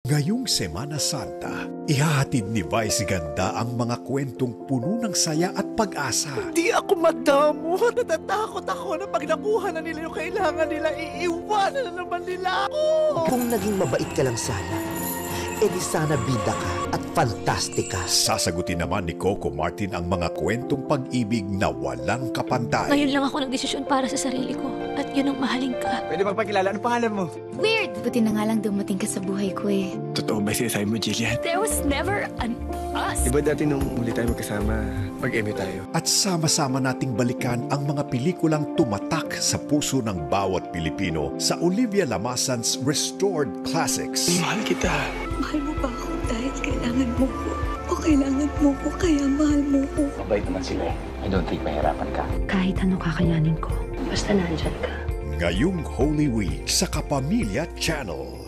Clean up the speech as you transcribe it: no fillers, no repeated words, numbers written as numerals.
Ngayong Semana Santa, ihahatid ni Vice Ganda ang mga kwentong puno ng saya at pag-asa. Hindi ako madamo. Natatakot ako na pag nakuha na nila yung kailangan nila, iiwanan na naman nila ako. Kung naging mabait ka lang sana, edi sana bida ka at fantastika. Sasagutin naman ni Coco Martin ang mga kwentong pag-ibig na walang kapantay. Ngayon lang ako nagdesisyon para sa sarili ko at yun ang mahalin ka. Pwede magpakilala. Ano pangalan mo? Weird! Buti na nga lang dumating ka sa buhay ko eh. Totoo ba sinasabi mo, Jillian? There was never an us. Diba dati nung uli tayo magkasama, mag-MU tayo? At sama-sama nating balikan ang mga pelikulang tumatak sa puso ng bawat Pilipino sa Olivia Lamasan's Restored Classics. Mahal kita. Mahal mo ba ako dahil kailangan mo ko? O kailangan mo ko kaya mahal mo ko? Mabait naman sila eh. I don't think mahirapan ka. Kahit ano kakayanin ko, basta nandyan ka. Ngayong Holy Week sa Kapamilya Channel.